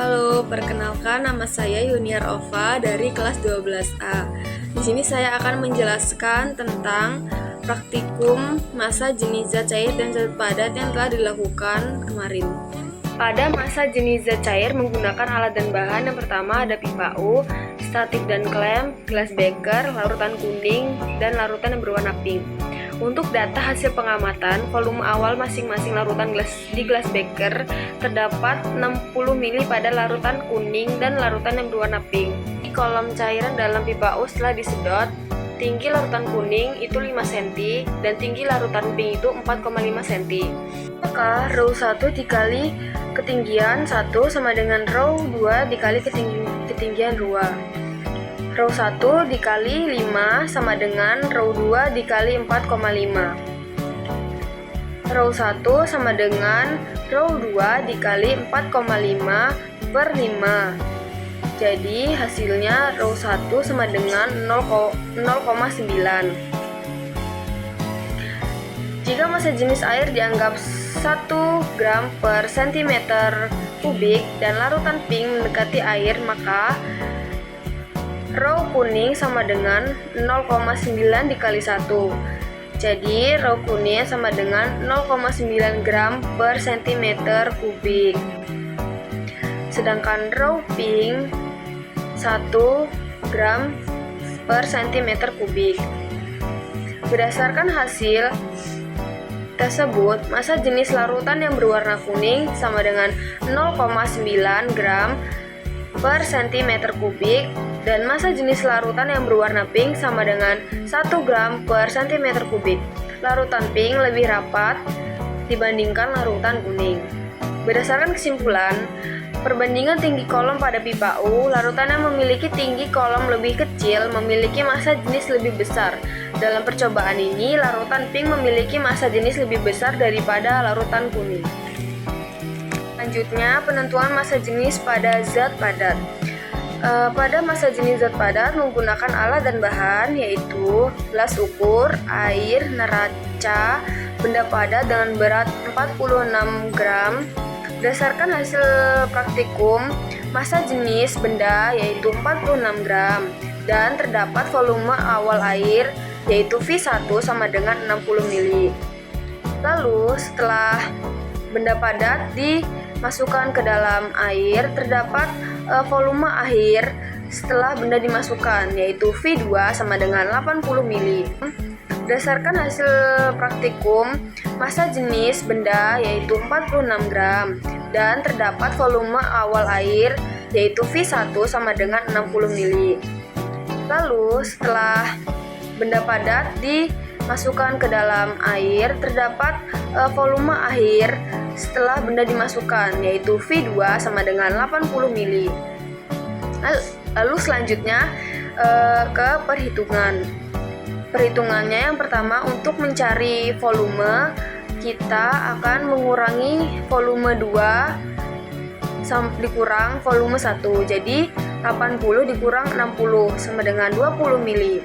Halo, perkenalkan nama saya Yuniar Ova dari kelas 12A. Di sini saya akan menjelaskan tentang praktikum massa jenis zat cair dan zat padat yang telah dilakukan kemarin. Pada massa jenis zat cair menggunakan alat dan bahan yang pertama ada pipa U, statik dan klem, gelas beker, larutan kuning, dan larutan yang berwarna pink. Untuk data hasil pengamatan, volume awal masing-masing larutan di gelas beker terdapat 60 ml pada larutan kuning dan larutan yang berwarna pink. Di kolom cairan dalam pipa U setelah disedot, tinggi larutan kuning itu 5 cm dan tinggi larutan pink itu 4,5 cm. Maka row 1 dikali ketinggian 1 sama dengan row 2 dikali ketinggian 2. Row 1 dikali 5 sama dengan row 2 dikali 4,5. Row 1 sama dengan row 2 dikali 4,5 per 5. Jadi hasilnya row 1 sama dengan 0,9. Jika massa jenis air dianggap 1 gram per cm kubik dan larutan pink mendekati air, maka row kuning sama dengan 0,9 dikali 1. Jadi row kuning sama dengan 0,9 gram per cm kubik. Sedangkan row pink 1 gram per cm kubik. Berdasarkan hasil tersebut, massa jenis larutan yang berwarna kuning sama dengan 0,9 gram per cm kubik dan massa jenis larutan yang berwarna pink sama dengan 1 gram per cm kubik. Larutan pink lebih rapat dibandingkan larutan kuning. Berdasarkan kesimpulan, perbandingan tinggi kolom pada pipa U, larutan yang memiliki tinggi kolom lebih kecil memiliki massa jenis lebih besar. Dalam percobaan ini, larutan pink memiliki massa jenis lebih besar daripada larutan kuning. Selanjutnya, penentuan massa jenis pada zat padat. Pada massa jenis zat padat menggunakan alat dan bahan yaitu gelas ukur, air, neraca, benda padat dengan berat 46 gram. Berdasarkan hasil praktikum, massa jenis benda yaitu 46 gram dan terdapat volume awal air yaitu V1 sama dengan 60 ml. Lalu setelah benda padat dimasukkan ke dalam air, terdapat volume akhir setelah benda dimasukkan yaitu V2 sama dengan 80 ml. Berdasarkan hasil praktikum, massa jenis benda yaitu 46 gram dan terdapat volume awal air yaitu V1 sama dengan 60 ml. Lalu setelah benda padat dimasukkan ke dalam air, terdapat volume akhir setelah benda dimasukkan yaitu V2 sama dengan 80 ml. Lalu selanjutnya ke perhitungan. Perhitungannya yang pertama, untuk mencari volume kita akan mengurangi volume 2 dikurang volume 1. Jadi 80 dikurang 60 sama dengan 20 ml.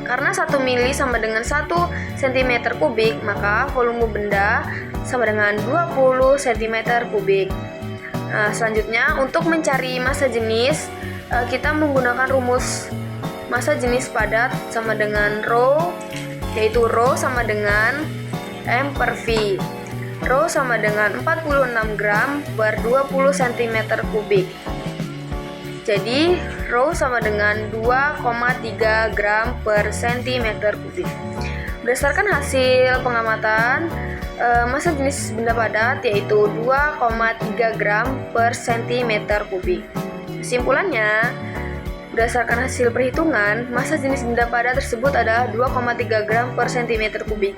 Karena 1 mili sama dengan 1 cm kubik, maka volume benda sama dengan 20 cm kubik. Nah, selanjutnya untuk mencari massa jenis, kita menggunakan rumus massa jenis padat sama dengan rho, yaitu rho sama dengan M per V. Rho sama dengan 46 gram per 20 cm kubik. Jadi, rho sama dengan 2,3 gram per cm kubik. Berdasarkan hasil pengamatan, massa jenis benda padat yaitu 2,3 gram per cm kubik. Kesimpulannya, berdasarkan hasil perhitungan, massa jenis benda padat tersebut adalah 2,3 gram per cm kubik.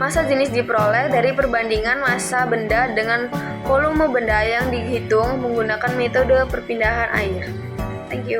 Massa jenis diperoleh dari perbandingan massa benda dengan volume benda yang dihitung menggunakan metode perpindahan air. Thank you.